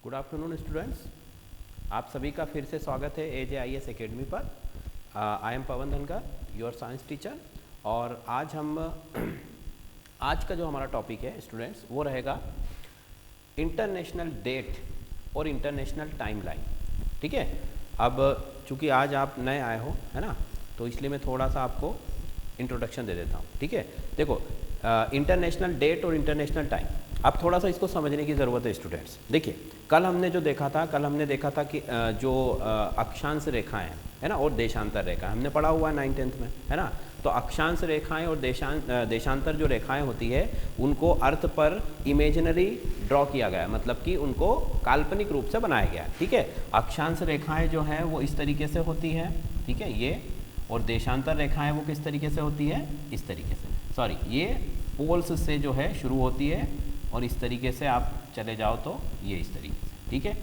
Good afternoon students, आप सभी का फिर से स्वागत है AJIS एकेडमी पर। आई एम पवन धनकर, योर साइंस टीचर। और आज हम आज का जो हमारा टॉपिक है स्टूडेंट्स वो रहेगा इंटरनेशनल डेट और इंटरनेशनल टाइमलाइन। ठीक है, अब चूँकि आज आप नए आए हो है ना, तो इसलिए मैं थोड़ा सा आपको इंट्रोडक्शन दे देता हूँ। ठीक है, देखो इंटरनेशनल डेट और इंटरनेशनल टाइम, अब थोड़ा सा इसको समझने की ज़रूरत है स्टूडेंट्स। देखिए कल हमने देखा था कि जो अक्षांश रेखाएं है ना और देशांतर रेखा हमने पढ़ा हुआ है 9th-10th में है ना। तो अक्षांश रेखाएं और देशांतर जो रेखाएं होती है उनको अर्थ पर इमेजिनरी ड्रॉ किया गया है, मतलब कि उनको काल्पनिक रूप से बनाया गया है। ठीक है, अक्षांश रेखाएं जो है वो इस तरीके से होती है, ठीक है ये, और देशांतर रेखाएं वो किस तरीके से होती है, इस तरीके से, सॉरी ये पोल्स से जो है शुरू होती है और इस तरीके से आप चले जाओ तो ये इस तरीके से। ठीक है,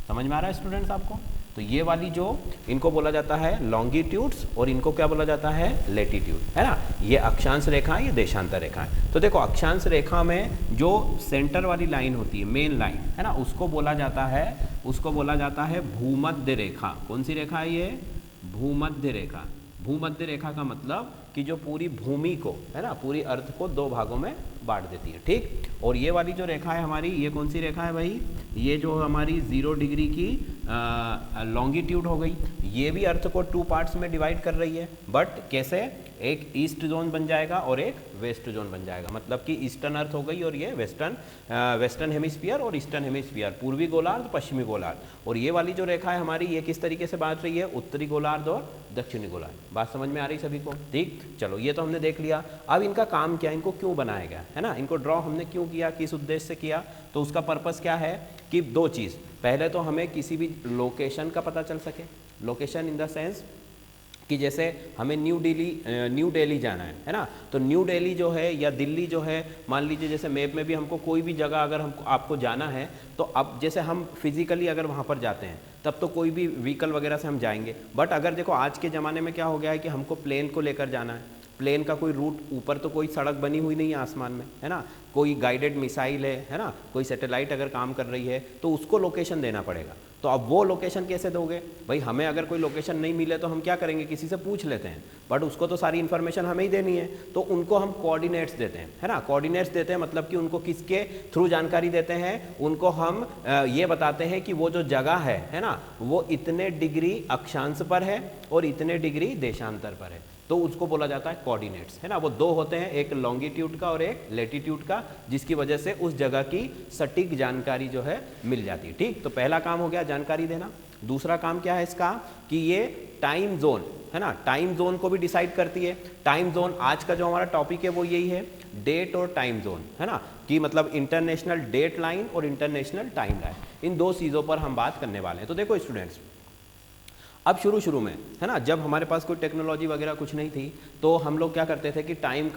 समझ में आ रहा है स्टूडेंट्स आपको? तो ये वाली जो इनको बोला जाता है लॉन्गिट्यूड्स और इनको क्या बोला जाता है, लेटीट्यूड, है ना। ये अक्षांश रेखा है, ये देशांतर रेखा है। तो देखो अक्षांश रेखा में जो सेंटर वाली लाइन होती है, मेन लाइन है ना, उसको बोला जाता है भूमध्य रेखा। कौन सी रेखा है ये? भूमध्य रेखा। भूमध्य रेखा का मतलब कि जो पूरी भूमि को है ना, पूरी अर्थ को दो भागों में बांट देती है। ठीक, और ये वाली जो रेखा है हमारी, ये कौन सी रेखा है भाई? ये जो हमारी 0 डिग्री की लॉन्गिट्यूड हो गई। ये भी अर्थ को 2 पार्ट्स में डिवाइड कर रही है, बट कैसे? एक ईस्ट जोन बन जाएगा और एक वेस्ट जोन बन जाएगा, मतलब कि ईस्टर्न अर्थ हो गई और ये वेस्टर्न हेमिस्फीयर और ईस्टर्न हेमिस्फीयर, पूर्वी गोलार्ध पश्चिमी गोलार्ध। और ये वाली जो रेखा है हमारी, ये किस तरीके से बांट रही है, उत्तरी गोलार्ध और दक्षिणी गोलार्ध। बात समझ में आ रही सभी को? ठीक, चलो ये तो हमने देख लिया। अब इनका काम क्या, इनको क्यों बनाया गया है ना, इनको ड्रॉ हमने क्यों किया, किस उद्देश्य से किया? तो उसका पर्पस क्या है कि दो चीज़, पहले तो हमें किसी भी लोकेशन का पता चल सके। लोकेशन इन द सेंस कि जैसे हमें न्यू दिल्ली जाना है ना, तो न्यू दिल्ली जो है या दिल्ली जो है, मान लीजिए जैसे मैप में भी हमको कोई भी जगह अगर हमको आपको जाना है, तो अब जैसे हम फिजिकली अगर वहाँ पर जाते हैं तब तो कोई भी व्हीकल वगैरह से हम जाएंगे। बट अगर देखो आज के ज़माने में क्या हो गया है कि हमको प्लेन को लेकर जाना है, प्लेन का कोई रूट, ऊपर तो कोई सड़क बनी हुई नहीं है आसमान में है ना, कोई गाइडेड मिसाइल है ना, कोई सैटेलाइट अगर काम कर रही है तो उसको लोकेशन देना पड़ेगा। तो अब वो लोकेशन कैसे दोगे भाई? हमें अगर कोई लोकेशन नहीं मिले तो हम क्या करेंगे, किसी से पूछ लेते हैं, बट उसको तो सारी इन्फॉर्मेशन हमें ही देनी है, तो उनको हम कोऑर्डिनेट्स देते हैं, है ना। कोऑर्डिनेट्स देते हैं मतलब कि उनको किसके थ्रू जानकारी देते हैं, उनको हम ये बताते हैं कि वो जो जगह है ना, वो इतने डिग्री अक्षांश पर है और इतने डिग्री देशांतर पर है, तो उसको बोला जाता है कोऑर्डिनेट्स, है ना। वो दो होते हैं, एक लॉन्गिट्यूड का और एक लेटीट्यूड का, जिसकी वजह से उस जगह की सटीक जानकारी जो है मिल जाती है। ठीक, तो पहला काम हो गया जानकारी देना। दूसरा काम क्या है इसका कि ये टाइम जोन है ना, टाइम जोन को भी डिसाइड करती है। टाइम जोन, आज का जो हमारा टॉपिक है वो यही है, डेट और टाइम जोन, है ना, कि मतलब इंटरनेशनल डेट लाइन और इंटरनेशनल टाइम लाइन, इन दो चीज़ों पर हम बात करने वाले हैं। तो देखो स्टूडेंट्स, अब शुरू में है ना, जब हमारे पास कोई टेक्नोलॉजी वगैरह कुछ नहीं थी, तो हम लोग क्या करते थे कि टाइम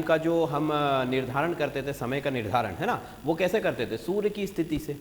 का जो हम निर्धारण करते थे, समय का निर्धारण है ना, वो कैसे करते थे? सूर्य की स्थिति से,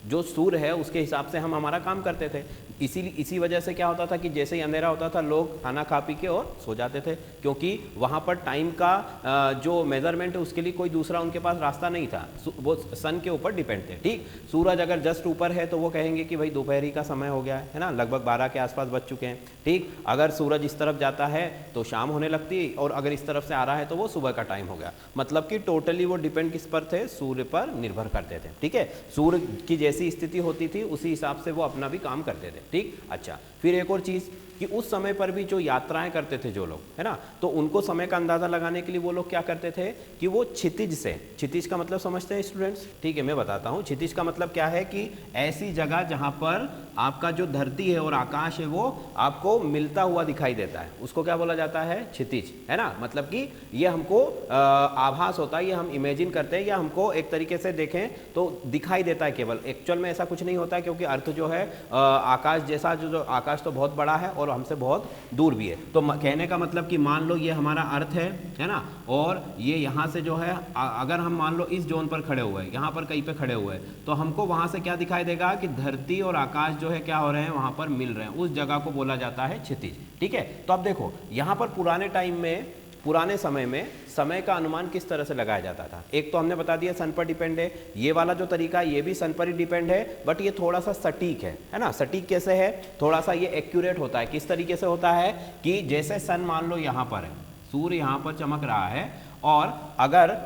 जो सूर्य है उसके हिसाब से हम हमारा काम करते थे। इसी वजह से क्या होता था कि जैसे ही अंधेरा होता था लोग खाना खा पी के और सो जाते थे, क्योंकि वहाँ पर टाइम का जो मेजरमेंट है उसके लिए कोई दूसरा उनके पास रास्ता नहीं था, वो सन के ऊपर डिपेंड थे। ठीक, सूरज अगर जस्ट ऊपर है तो वो कहेंगे कि भाई दोपहरी का समय हो गया है ना, लगभग 12 के आसपास बज चुके हैं। ठीक, अगर सूरज इस तरफ जाता है तो शाम होने लगती, और अगर इस तरफ से आ रहा है तो वो सुबह का टाइम हो गया। मतलब कि टोटली वो डिपेंड किस पर थे? सूर्य पर निर्भर करते थे। ठीक है, सूर्य की जैसी स्थिति होती थी उसी हिसाब से वो अपना भी काम करते थे। ठीक, अच्छा, फिर एक और चीज़ कि उस समय पर भी जो यात्राएं करते थे जो लोग है ना, तो उनको समय का अंदाज़ा लगाने के लिए वो लोग क्या करते थे कि वो क्षितिज से, क्षितिज का मतलब समझते हैं स्टूडेंट्स? ठीक है, मैं बताता हूँ। क्षितिज का मतलब क्या है कि ऐसी जगह जहाँ पर आपका जो धरती है और आकाश है वो आपको मिलता हुआ दिखाई देता है, उसको क्या बोला जाता है? क्षितिज, है ना। मतलब कि ये हमको आभास होता है, ये हम इमेजिन करते हैं, या हमको एक तरीके से देखें तो दिखाई देता है केवल, एक्चुअल में ऐसा कुछ नहीं होता है, क्योंकि अर्थ जो है आकाश जैसा, जो आकाश तो बहुत बड़ा है और हमसे बहुत दूर भी है। तो कहने का मतलब कि मान लो ये हमारा अर्थ है ना, और ये यहाँ से जो है अगर हम मान लो इस जोन पर खड़े हुए हैं, यहाँ पर कहीं पे खड़े हुए हैं, तो हमको वहाँ से क्या दिखाई देगा कि धरती और आकाश जो है क्या हो रहे हैं, वहाँ पर मिल रहे हैं। उस जगह को बोला जाता है क्षितिज। ठीक है, तो अब देखो यहाँ पर पुराने टाइम में पुराने समय में समय का अनुमान किस तरह से लगाया जाता था। एक तो हमने बता दिया सन पर डिपेंड है, ये वाला जो तरीका है ये भी सन पर ही डिपेंड है, बट ये थोड़ा सा सटीक है ना। सटीक कैसे है, थोड़ा सा ये एक्यूरेट होता है। किस तरीके से होता है कि जैसे सन मान लो यहाँ पर है, सूर्य यहाँ पर चमक रहा है, और अगर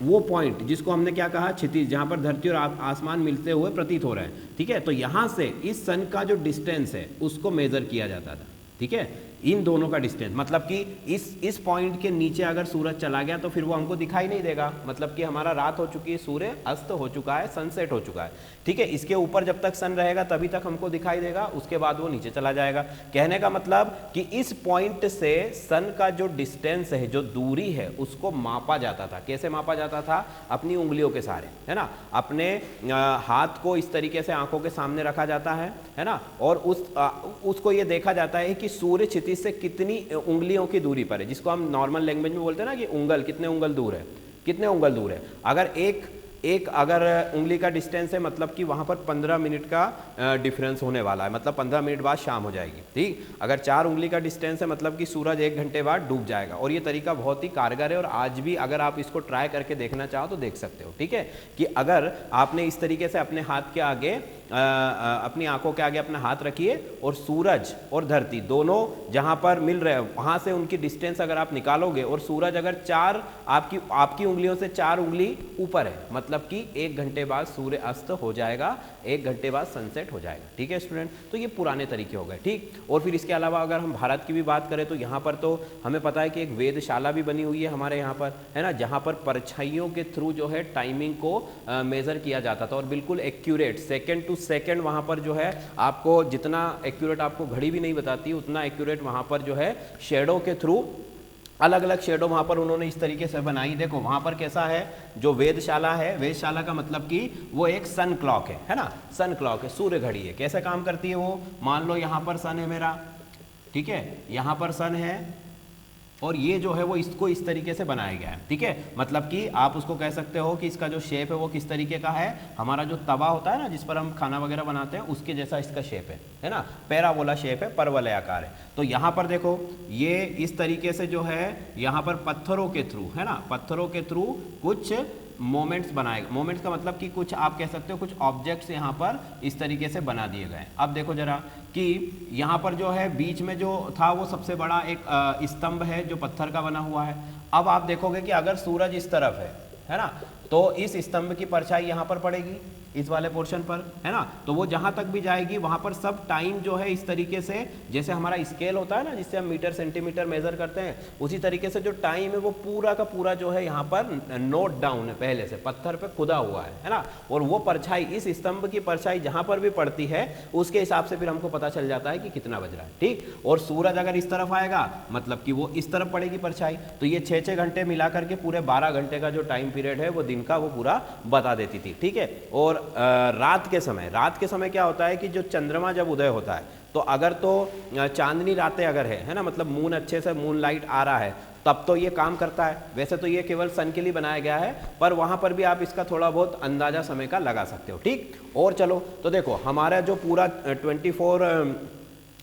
वो पॉइंट जिसको हमने क्या कहा, क्षितिज, जहाँ पर धरती और आसमान मिलते हुए प्रतीत हो रहे हैं, ठीक है, तो यहाँ से इस सन का जो डिस्टेंस है उसको मेजर किया जाता था, ठीक है, इन दोनों का डिस्टेंस। मतलब कि इस पॉइंट के नीचे अगर सूरज चला गया तो फिर वो हमको दिखाई नहीं देगा, मतलब कि हमारा रात हो चुकी है, सूर्य अस्त हो चुका है, सनसेट हो चुका है, ठीक है। इसके ऊपर जब तक सन रहेगा तभी तक हमको दिखाई देगा, उसके बाद वो नीचे चला जाएगा। कहने का मतलब कि इस पॉइंट से सन का जो डिस्टेंस है, जो दूरी है, उसको मापा जाता था। कैसे मापा जाता था, अपनी उंगलियों के सहारे, है ना। अपने हाथ को इस तरीके से आंखों के सामने रखा जाता है ना, और उसको ये देखा जाता है कि सूर्य क्षितिज से कितनी उंगलियों की दूरी पर है, जिसको हम नॉर्मल लैंग्वेज में बोलते हैं ना कि उंगल, कितने उंगल दूर है, कितने उंगल दूर है। अगर एक अगर उंगली का डिस्टेंस है, मतलब कि वहाँ पर 15 मिनट का डिफरेंस होने वाला है, मतलब 15 मिनट बाद शाम हो जाएगी, ठीक। अगर 4 उंगली का डिस्टेंस है, मतलब कि सूरज 1 घंटे बाद डूब जाएगा। और ये तरीका बहुत ही कारगर है, और आज भी अगर आप इसको ट्राई करके देखना चाहो तो देख सकते हो, ठीक है। कि अगर आपने इस तरीके से अपने हाथ के आगे अपनी आंखों के आगे अपना हाथ रखिए, और सूरज और धरती दोनों जहां पर मिल रहे हैं वहां से उनकी डिस्टेंस अगर आप निकालोगे, और सूरज अगर 4 आपकी उंगलियों से 4 उंगली ऊपर है, मतलब कि 1 घंटे बाद सूर्य अस्त हो जाएगा, 1 घंटे बाद सनसेट हो जाएगा, ठीक है स्टूडेंट। तो ये पुराने तरीके हो गए, ठीक। और फिर इसके अलावा अगर हम भारत की भी बात करें तो यहाँ पर तो हमें पता है कि एक वेधशाला भी बनी हुई है हमारे यहाँ पर, है ना, जहाँ पर परछाइयों के थ्रू जो है टाइमिंग को मेजर किया जाता था, और बिल्कुल एक्यूरेट सेकेंड टू सेकेंड वहाँ पर जो है आपको, जितना एक्यूरेट आपको घड़ी भी नहीं बताती उतना एक्यूरेट वहाँ पर जो है शेडो के थ्रू, अलग अलग शेडो वहाँ पर उन्होंने इस तरीके से बनाई। देखो वहाँ पर कैसा है, जो वेधशाला है, वेधशाला का मतलब कि वो एक सन क्लॉक है ना, सन क्लॉक है, सूर्य घड़ी है। कैसे काम करती है वो, मान लो यहाँ पर सन है मेरा, ठीक है, यहाँ पर सन है, और ये जो है वो इसको इस तरीके से बनाया गया है, ठीक है। मतलब कि आप उसको कह सकते हो कि इसका जो शेप है वो किस तरीके का है, हमारा जो तवा होता है ना जिस पर हम खाना वगैरह बनाते हैं, उसके जैसा इसका शेप है ना, पैराबोला शेप है, परवलय आकार है। तो यहाँ पर देखो ये इस तरीके से जो है यहाँ पर पत्थरों के थ्रू, है ना, पत्थरों के थ्रू कुछ मोमेंट्स बनाएगा। मोमेंट्स का मतलब कि कुछ आप कह सकते हो कुछ ऑब्जेक्ट्स यहाँ पर इस तरीके से बना दिए गए। अब देखो जरा कि यहाँ पर जो है बीच में जो था वो सबसे बड़ा एक स्तंभ है जो पत्थर का बना हुआ है। अब आप देखोगे कि अगर सूरज इस तरफ है ना, तो इस स्तंभ की परछाई यहाँ पर पड़ेगी, इस वाले पोर्शन पर, है ना। तो वो जहां तक भी जाएगी वहां पर सब टाइम जो है इस तरीके से, जैसे हमारा स्केल होता है ना जिससे हम मीटर सेंटीमीटर मेजर करते हैं, उसी तरीके से जो टाइम है वो पूरा का पूरा जो है यहाँ पर नोट डाउन है, पहले से पत्थर पे खुदा हुआ है ना। और वो परछाई, इस स्तंभ की परछाई जहां पर भी पड़ती है उसके हिसाब से फिर हमको पता चल जाता है कि कितना बज रहा है, ठीक। और सूरज अगर इस तरफ आएगा मतलब कि वो इस तरफ पड़ेगी परछाई, तो ये 6-6 घंटे मिला करके पूरे 12 घंटे का जो टाइम पीरियड है वो दिन का वो पूरा बता देती थी, ठीक है। और रात के समय क्या होता है कि जो चंद्रमा जब उदय होता है तो अगर तो चांदनी रातें अगर है ना, मतलब मून अच्छे से मून लाइट आ रहा है तब तो ये काम करता है। वैसे तो ये केवल सन के लिए बनाया गया है, पर वहां पर भी आप इसका थोड़ा बहुत अंदाजा समय का लगा सकते हो, ठीक। और चलो तो देखो हमारा जो पूरा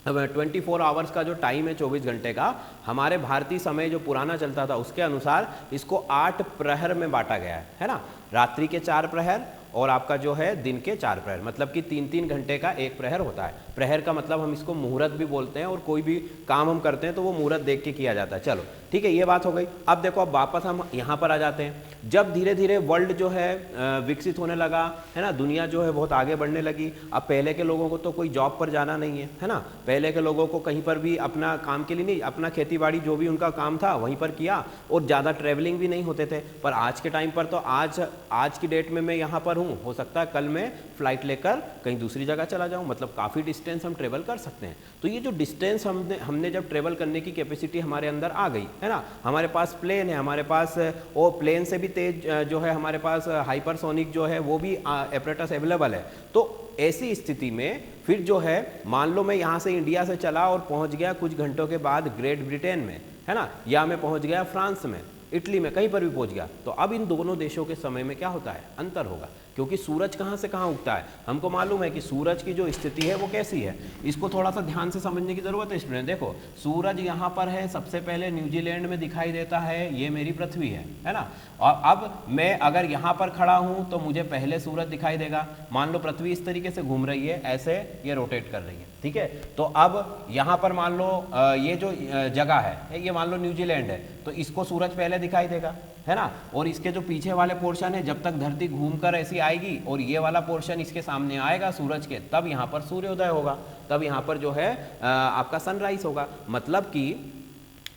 24 आवर्स का जो टाइम है 24 घंटे का, हमारे भारतीय समय जो पुराना चलता था उसके अनुसार इसको 8 प्रहर में बांटा गया है ना। रात्रि के 4 प्रहर और आपका जो है दिन के 4 प्रहर, मतलब कि 3-3 घंटे का एक प्रहर होता है। प्रहर का मतलब हम इसको मुहूर्त भी बोलते हैं, और कोई भी काम हम करते हैं तो वो मुहूर्त देख के किया जाता है। चलो ठीक है, ये बात हो गई। अब देखो अब वापस हम यहाँ पर आ जाते हैं। जब धीरे धीरे वर्ल्ड जो है विकसित होने लगा, है ना, दुनिया जो है बहुत आगे बढ़ने लगी। अब पहले के लोगों को तो कोई जॉब पर जाना नहीं है ना, पहले के लोगों को कहीं पर भी अपना काम के लिए नहीं, अपना खेती बाड़ी जो भी उनका काम था वहीं पर किया, और ज़्यादा ट्रैवलिंग भी नहीं होते थे। पर आज के टाइम पर तो आज की डेट में मैं यहाँ पर हूँ, हो सकता है कल मैं फ्लाइट लेकर कहीं दूसरी जगह चला जाऊँ, मतलब काफ़ी डिस्टेंस हम ट्रेवल कर सकते हैं। तो ये जो डिस्टेंस हमने जब ट्रेवल करने की कैपेसिटी हमारे अंदर आ गई, है ना, हमारे पास प्लेन है, हमारे पास वो प्लेन से भी तेज जो है हमारे पास हाइपरसोनिक जो है वो भी एपरेटस अवेलेबल है। तो ऐसी स्थिति में फिर जो है मान लो मैं यहाँ से इंडिया से चला और पहुँच गया कुछ घंटों के बाद ग्रेट ब्रिटेन में, है ना, या मैं पहुँच गया फ्रांस में, इटली में, कहीं पर भी पहुँच गया, तो अब इन दोनों देशों के समय में क्या होता है, अंतर होगा। क्योंकि सूरज कहाँ से कहाँ उगता है, हमको मालूम है कि सूरज की जो स्थिति है वो कैसी है। इसको थोड़ा सा ध्यान से समझने की ज़रूरत है स्टूडेंट। देखो सूरज यहाँ पर है, सबसे पहले न्यूजीलैंड में दिखाई देता है, ये मेरी पृथ्वी है ना। और अब मैं अगर यहाँ पर खड़ा हूँ तो मुझे पहले सूरज दिखाई देगा। मान लो पृथ्वी इस तरीके से घूम रही है, ऐसे ये रोटेट कर रही है, ठीक है। तो अब यहाँ पर मान लो ये जो जगह है ये मान लो न्यूजीलैंड है, तो इसको सूरज पहले दिखाई देगा, है ना। और इसके जो पीछे वाले पोर्शन है, जब तक धरती घूमकर ऐसी आएगी और ये वाला पोर्शन इसके सामने आएगा सूरज के, तब यहाँ पर सूर्योदय होगा, तब यहाँ पर जो है आपका सनराइज होगा। मतलब कि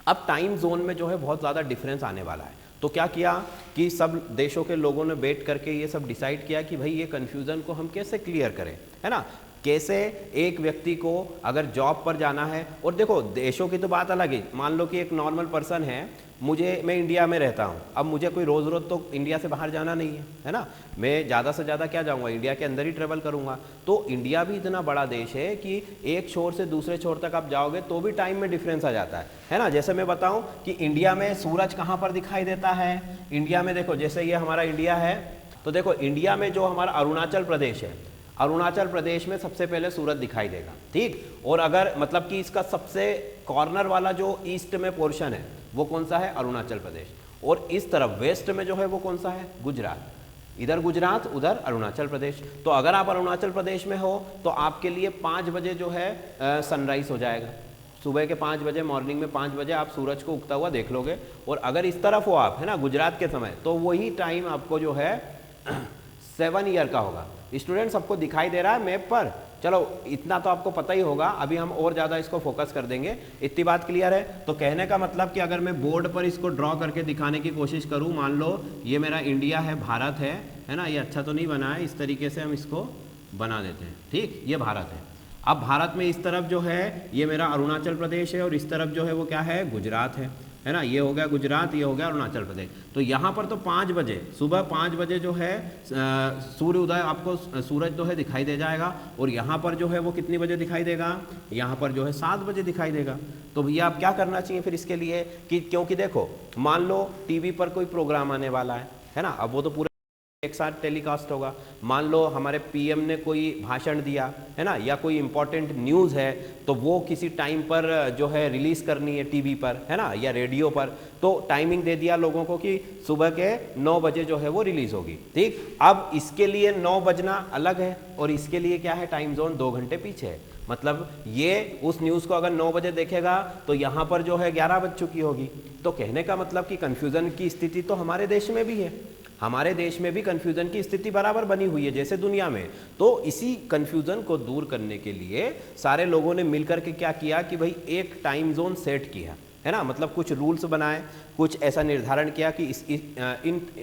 अब टाइम जोन में जो है बहुत ज़्यादा डिफरेंस आने वाला है। तो क्या किया कि सब देशों के लोगों ने बैठ करके ये सब डिसाइड किया कि भाई ये कन्फ्यूज़न को हम कैसे क्लियर करें, है ना। कैसे एक व्यक्ति को अगर जॉब पर जाना है, और देखो देशों की तो बात अलग है, मान लो कि एक नॉर्मल पर्सन है, मैं इंडिया में रहता हूँ, अब मुझे कोई रोज़ रोज़ तो इंडिया से बाहर जाना नहीं है ना। मैं ज़्यादा से ज़्यादा क्या जाऊँगा, इंडिया के अंदर ही ट्रेवल करूँगा। तो इंडिया भी इतना बड़ा देश है कि एक छोर से दूसरे छोर तक आप जाओगे तो भी टाइम में डिफरेंस आ जाता है ना। जैसे मैं बताऊँ कि इंडिया में सूरज कहाँ पर दिखाई देता है, इंडिया में देखो जैसे ये हमारा इंडिया है, तो देखो इंडिया में जो हमारा अरुणाचल प्रदेश है, अरुणाचल प्रदेश में सबसे पहले सूरज दिखाई देगा, ठीक। और अगर मतलब कि इसका सबसे कॉर्नर वाला जो ईस्ट में पोर्शन है वो कौन सा है, अरुणाचल प्रदेश। और इस तरफ वेस्ट में जो है वो कौन सा है, गुजरात। इधर गुजरात, उधर अरुणाचल प्रदेश। तो अगर आप अरुणाचल प्रदेश में हो तो आपके लिए 5 बजे जो है सनराइज हो जाएगा, सुबह के 5 बजे, मॉर्निंग में 5 बजे आप सूरज को उगता हुआ देख लोगे। और अगर इस तरफ हो आप, है ना, गुजरात के समय, तो वही टाइम आपको जो है 7 ईयर का होगा। स्टूडेंट्स सबको दिखाई दे रहा है मैप पर, चलो इतना तो आपको पता ही होगा, अभी हम और ज़्यादा इसको फोकस कर देंगे, इतनी बात क्लियर है। तो कहने का मतलब कि अगर मैं बोर्ड पर इसको ड्रॉ करके दिखाने की कोशिश करूं, मान लो ये मेरा इंडिया है, भारत है ना, ये अच्छा तो नहीं बना है, इस तरीके से हम इसको बना देते हैं, ठीक। ये भारत है। अब भारत में इस तरफ जो है ये मेरा अरुणाचल प्रदेश है, और इस तरफ जो है वो क्या है, गुजरात है ना। ये हो गया गुजरात, ये हो गया अरुणाचल प्रदेश। तो यहाँ पर तो 5 बजे, सुबह 5 बजे जो है सूर्योदय, आपको सूरज जो है दिखाई दे जाएगा। और यहाँ पर जो है वो कितनी बजे दिखाई देगा, यहाँ पर जो है 7 बजे दिखाई देगा। तो भैया आप क्या करना चाहिए फिर इसके लिए कि, क्योंकि देखो मान लो टीवी पर कोई प्रोग्राम आने वाला है ना, अब वो तो पूरे एक साथ टेलीकास्ट होगा। मान लो हमारे पीएम ने कोई भाषण दिया, है ना, या कोई इंपॉर्टेंट न्यूज़ है, तो वो किसी टाइम पर जो है रिलीज़ करनी है टीवी पर, है ना, या रेडियो पर, तो टाइमिंग दे दिया लोगों को कि सुबह के 9 बजे जो है वो रिलीज़ होगी, ठीक। अब इसके लिए 9 बजना अलग है, और इसके लिए क्या है, टाइम जोन 2 घंटे पीछे है। मतलब ये उस न्यूज़ को अगर 9 बजे देखेगा तो यहाँ पर जो है 11 बज चुकी होगी। तो कहने का मतलब कि कन्फ्यूज़न की स्थिति तो हमारे देश में भी है, हमारे देश में भी कन्फ्यूज़न की स्थिति बराबर बनी हुई है जैसे दुनिया में। तो इसी कन्फ्यूज़न को दूर करने के लिए सारे लोगों ने मिलकर के क्या किया कि भाई एक टाइम जोन सेट किया, है ना, मतलब कुछ रूल्स बनाए, कुछ ऐसा निर्धारण किया कि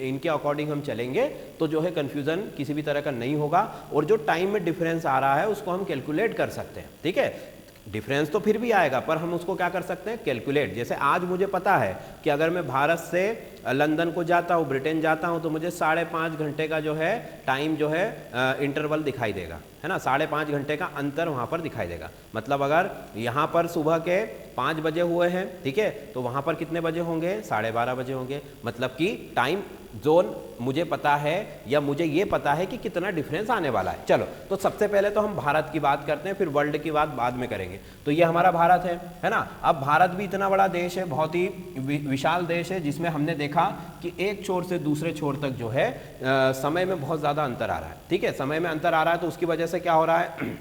इनके अकॉर्डिंग हम चलेंगे तो जो है कन्फ्यूज़न किसी भी तरह का नहीं होगा, और जो टाइम में डिफरेंस आ रहा है उसको हम कैलकुलेट कर सकते हैं, ठीक है। डिफरेंस तो फिर भी आएगा, पर हम उसको क्या कर सकते हैं, कैलकुलेट। जैसे आज मुझे पता है कि अगर मैं भारत से लंदन को जाता हूँ, ब्रिटेन जाता हूँ, तो मुझे 5.5 घंटे का जो है टाइम जो है इंटरवल दिखाई देगा, है ना, 5.5 घंटे का अंतर वहाँ पर दिखाई देगा। मतलब अगर यहाँ पर सुबह के 5 बजे हुए हैं, ठीक है, तो वहाँ पर कितने बजे होंगे, 12:30 बजे होंगे। मतलब कि टाइम जोन मुझे पता है, या मुझे ये पता है कि कितना डिफरेंस आने वाला है। चलो, तो सबसे पहले तो हम भारत की बात करते हैं, फिर वर्ल्ड की बात बाद में करेंगे। तो ये हमारा भारत है ना। अब भारत भी इतना बड़ा देश है, बहुत ही विशाल देश है, जिसमें हमने देखा कि एक छोर से दूसरे छोर तक जो है समय में बहुत ज़्यादा अंतर आ रहा है, ठीक है। समय में अंतर आ रहा है, तो उसकी वजह से क्या हो रहा है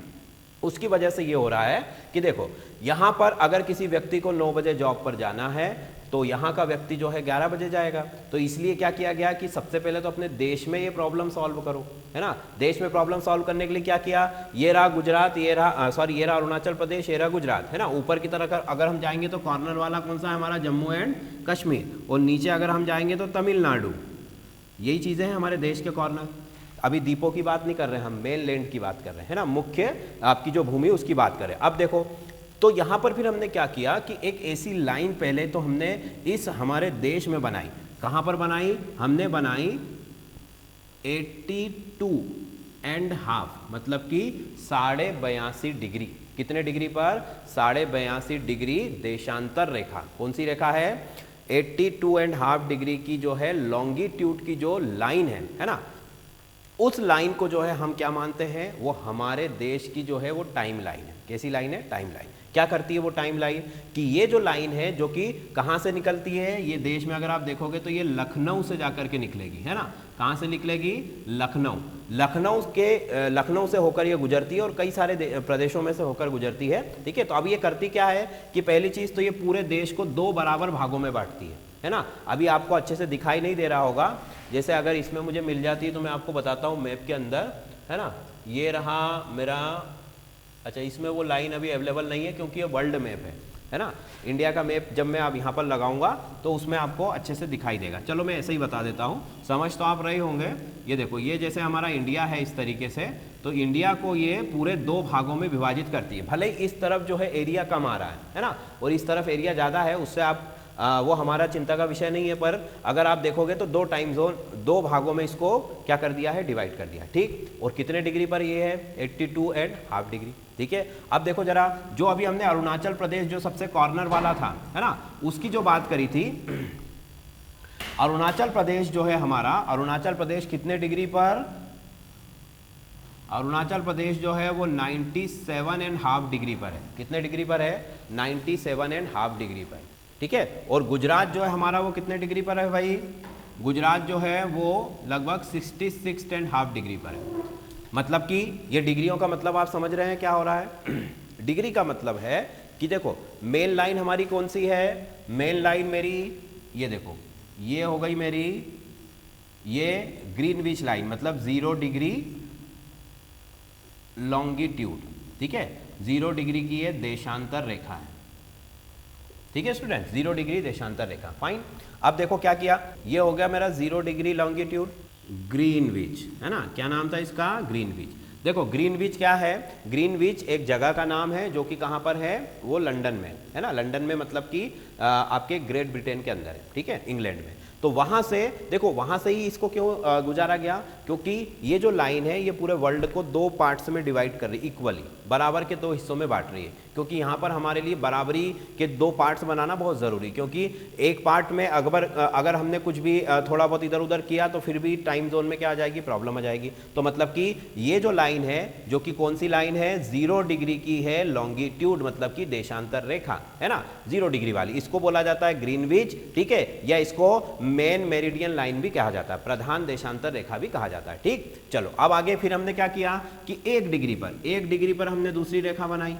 उसकी वजह से ये हो रहा है कि देखो यहाँ पर अगर किसी व्यक्ति को 9 बजे जॉब पर जाना है, तो यहाँ का व्यक्ति जो है 11 बजे जाएगा। तो इसलिए क्या किया गया कि सबसे पहले तो अपने देश में ये प्रॉब्लम सॉल्व करो, है ना। देश में प्रॉब्लम सॉल्व करने के लिए क्या किया, ये रहा गुजरात, ये रहा अरुणाचल प्रदेश, ये रहा गुजरात, है ना। ऊपर की तरफ अगर हम जाएंगे तो कॉर्नर वाला कौन सा है हमारा, जम्मू एंड कश्मीर, और नीचे अगर हम जाएंगे तो तमिलनाडु। यही चीज़ें हैं हमारे देश के कॉर्नर। अभी द्वीपों की बात नहीं कर रहे हैं, हम मेन लैंड की बात कर रहे हैं, है ना, मुख्य आपकी जो भूमि उसकी बात करें। अब देखो, तो यहाँ पर फिर हमने क्या किया कि एक ऐसी लाइन पहले तो हमने इस हमारे देश में बनाई। कहाँ पर बनाई, हमने बनाई 82.5, मतलब कि 82.5 डिग्री। कितने डिग्री पर, 82.5 डिग्री देशांतर रेखा। कौन सी रेखा है, 82.5 डिग्री की जो है लॉन्गिट्यूड की जो लाइन है ना, उस लाइन को जो है हम क्या मानते हैं, वो हमारे देश की जो है वो टाइम लाइन है। कैसी लाइन है? Time line. क्या करती है वो टाइम लाइन कि ये जो लाइन है जो कि कहाँ से निकलती है, ये देश में अगर आप देखोगे तो ये लखनऊ से जाकर के निकलेगी, है ना। कहाँ से निकलेगी? लखनऊ। लखनऊ से होकर ये गुजरती है और कई सारे प्रदेशों में से होकर गुजरती है, ठीक है। तो अब ये करती क्या है कि पहली चीज़ तो ये पूरे देश को 2 बराबर भागों में बांटती है ना। अभी आपको अच्छे से दिखाई नहीं दे रहा होगा, जैसे अगर इसमें मुझे मिल जाती है तो मैं आपको बताता हूँ मैप के अंदर, है ना। ये रहा मेरा, अच्छा इसमें वो लाइन अभी अवेलेबल नहीं है क्योंकि ये वर्ल्ड मैप है ना। इंडिया का मैप जब मैं अब यहाँ पर लगाऊंगा तो उसमें आपको अच्छे से दिखाई देगा। चलो मैं ऐसे ही बता देता हूँ, समझ तो आप रहे होंगे। ये देखो, ये जैसे हमारा इंडिया है इस तरीके से, तो इंडिया को ये पूरे 2 भागों में विभाजित करती है। भले ही इस तरफ जो है एरिया कम आ रहा है ना, और इस तरफ एरिया ज़्यादा है, उससे आप वो हमारा चिंता का विषय नहीं है। पर अगर आप देखोगे तो 2 टाइम जोन 2 भागों में इसको क्या कर दिया है? डिवाइड कर दिया, ठीक। और कितने डिग्री पर ये है? 82.5 डिग्री, ठीक है। अब देखो जरा, जो अभी हमने अरुणाचल प्रदेश जो सबसे कॉर्नर वाला था, है ना, उसकी जो बात करी थी, अरुणाचल प्रदेश जो है हमारा, अरुणाचल प्रदेश कितने डिग्री पर? अरुणाचल प्रदेश जो है वो 97.5 डिग्री पर है। कितने डिग्री पर है? 97.5 डिग्री पर, ठीक है। और गुजरात जो है हमारा वो कितने डिग्री पर है भाई? गुजरात जो है वो लगभग 66.5 डिग्री पर है। मतलब कि ये डिग्रियों का मतलब आप समझ रहे हैं क्या हो रहा है? डिग्री का मतलब है कि देखो मेन लाइन हमारी कौन सी है? मेन लाइन मेरी ये देखो, ये हो गई मेरी ये ग्रीनविच लाइन, मतलब 0 डिग्री लॉन्गिट्यूड, ठीक है। 0 डिग्री की ये देशांतर रेखा है, ठीक है स्टूडेंट, 0 डिग्री देशांतर रेखा, फाइन। अब देखो क्या किया, ये हो गया मेरा 0 डिग्री लॉन्गिट्यूड, ग्रीनविच, है ना। क्या नाम था इसका? ग्रीनविच। देखो ग्रीनविच क्या है? ग्रीनविच एक जगह का नाम है जो कि कहाँ पर है? वो लंदन में है ना। लंदन में मतलब कि आपके ग्रेट ब्रिटेन के अंदर है, ठीक है, इंग्लैंड में। तो वहां से देखो, वहां से ही इसको क्यों गुजारा गया? क्योंकि ये जो लाइन है ये पूरे वर्ल्ड को 2 पार्ट्स में डिवाइड कर रही है, इक्वली बराबर के 2 हिस्सों में बांट रही है। क्योंकि यहाँ पर हमारे लिए बराबरी के 2 पार्ट्स बनाना बहुत ज़रूरी, क्योंकि एक पार्ट में अगर हमने कुछ भी थोड़ा बहुत इधर उधर किया तो फिर भी टाइम जोन में क्या आ जाएगी? प्रॉब्लम आ जाएगी। तो मतलब कि ये जो लाइन है जो कि कौन सी लाइन है? 0 डिग्री की है लॉन्गिट्यूड, मतलब कि देशांतर रेखा, है ना, 0 डिग्री वाली, इसको बोला जाता है ग्रीनविच, ठीक है। या इसको मेन मेरिडियन लाइन भी कहा जाता है, प्रधान देशांतर रेखा भी कहा जाता है, ठीक। चलो अब आगे फिर हमने क्या किया कि 1 डिग्री पर हमने दूसरी रेखा बनाई,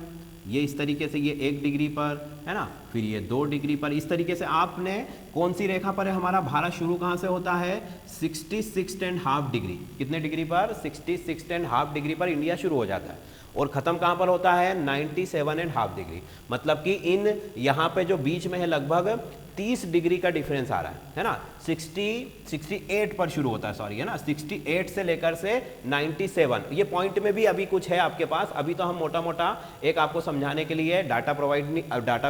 ये इस तरीके से, ये 1 डिग्री पर, है ना, फिर ये 2 डिग्री पर। इस तरीके से आपने कौन सी रेखा पर है हमारा? भारत शुरू कहाँ से होता है? 66.5 डिग्री। कितने डिग्री पर? 66.5 डिग्री पर इंडिया शुरू हो जाता है और ख़त्म कहाँ पर होता है? 97.5 डिग्री। मतलब कि इन यहाँ पे जो बीच में है लगभग 30 डिग्री का डिफरेंस आ रहा है ना। 68 पर शुरू होता है, सॉरी, है ना, 68 से लेकर से 97, ये पॉइंट में भी अभी कुछ है आपके पास। अभी तो हम मोटा मोटा एक आपको समझाने के लिए डाटा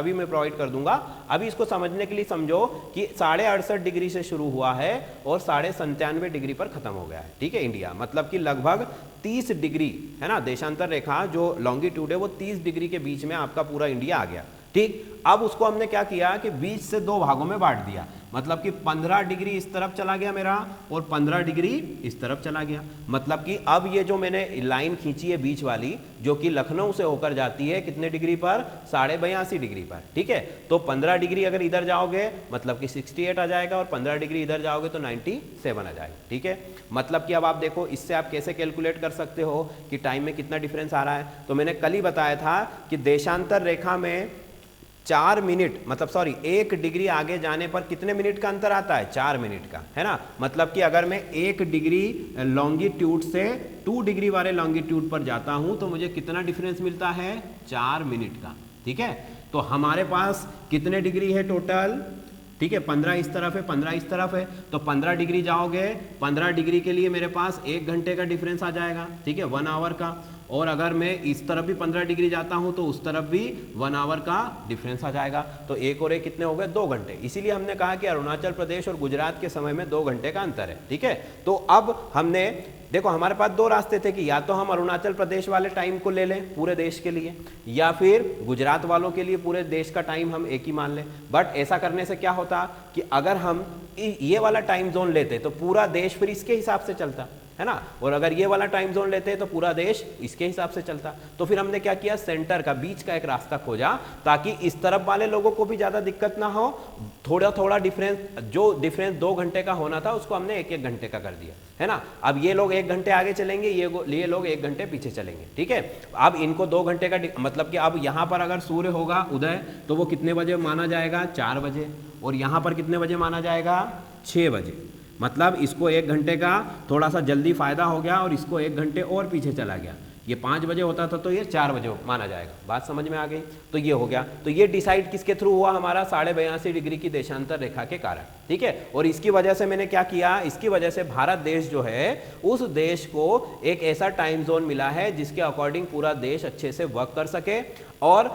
भी मैं प्रोवाइड कर दूंगा। अभी इसको समझने के लिए समझो कि 68.5 डिग्री से शुरू हुआ है और 97.5 डिग्री पर खत्म हो गया है, ठीक है, इंडिया। मतलब कि लगभग 30 डिग्री, है ना, देशांतर रेखा जो लॉन्गिट्यूड है वो 30 डिग्री के बीच में आपका पूरा इंडिया आ गया, ठीक। अब उसको हमने क्या किया कि बीच से 2 भागों में बांट दिया, मतलब कि 15 डिग्री इस तरफ चला गया मेरा और 15 डिग्री इस तरफ चला गया। मतलब कि अब ये जो मैंने लाइन खींची है बीच वाली, जो कि लखनऊ से होकर जाती है कितने डिग्री पर? 82.5 डिग्री पर, ठीक है। तो 15 डिग्री अगर इधर जाओगे मतलब कि 68 आ जाएगा और 15 डिग्री इधर जाओगे तो 97 आ जाएगा, ठीक है। मतलब कि अब आप देखो इससे आप कैसे कैलकुलेट कर सकते हो कि टाइम में कितना डिफरेंस आ रहा है। तो मैंने कल ही बताया था कि देशांतर रेखा में 4 मिनट, मतलब सॉरी 1 डिग्री आगे जाने पर कितने मिनट का अंतर आता है? 4 मिनट का, है ना। मतलब कि अगर मैं 1 डिग्री लॉन्गिट्यूड से 2 डिग्री वाले लॉन्गिट्यूड पर जाता हूं तो मुझे कितना डिफरेंस मिलता है? 4 मिनट का, ठीक है। तो हमारे पास कितने डिग्री है टोटल? ठीक है, 15 इस तरफ है, 15 इस तरफ है, तो 15 डिग्री जाओगे, 15 डिग्री के लिए मेरे पास 1 घंटे का डिफरेंस आ जाएगा, ठीक है, 1 आवर का। और अगर मैं इस तरफ भी 15 डिग्री जाता हूं तो उस तरफ भी 1 आवर का डिफरेंस आ जाएगा। तो 1 और 1 कितने हो गए? 2 घंटे। इसीलिए हमने कहा कि अरुणाचल प्रदेश और गुजरात के समय में 2 घंटे का अंतर है, ठीक है। तो अब हमने देखो हमारे पास 2 रास्ते थे कि या तो हम अरुणाचल प्रदेश वाले टाइम को ले लें पूरे देश के लिए, या फिर गुजरात वालों के लिए पूरे देश का टाइम हम एक ही मान लें। बट ऐसा करने से क्या होता कि अगर हम ये वाला टाइम जोन लेते तो पूरा देश फिर इसके हिसाब से चलता, है ना। और अगर ये वाला टाइम जोन लेते तो पूरा देश इसके हिसाब से चलता। तो फिर हमने क्या किया, सेंटर का, बीच का एक रास्ता खोजा, ताकि इस तरफ वाले लोगों को भी ज़्यादा दिक्कत ना हो। थोड़ा थोड़ा डिफरेंस, जो डिफरेंस 2 घंटे का होना था उसको हमने 1-1 घंटे का कर दिया, है ना। अब ये लोग 1 घंटे आगे चलेंगे, ये लोग 1 घंटे पीछे चलेंगे, ठीक है। अब इनको 2 घंटे का मतलब कि अब यहाँ पर अगर सूर्य होगा उदय तो वो कितने बजे माना जाएगा, 4 बजे, और यहाँ पर कितने बजे माना जाएगा, 6 बजे। मतलब इसको 1 घंटे का थोड़ा सा जल्दी फायदा हो गया और इसको 1 घंटे और पीछे चला गया। ये 5 बजे होता था तो ये 4 बजे माना जाएगा। बात समझ में आ गई। तो ये हो गया। तो ये डिसाइड किसके थ्रू हुआ, हमारा 82.5 डिग्री की देशांतर रेखा के कारण, ठीक है। और इसकी वजह से मैंने क्या किया, इसकी वजह से भारत देश जो है उस देश को एक ऐसा टाइम जोन मिला है जिसके अकॉर्डिंग पूरा देश अच्छे से वर्क कर सके और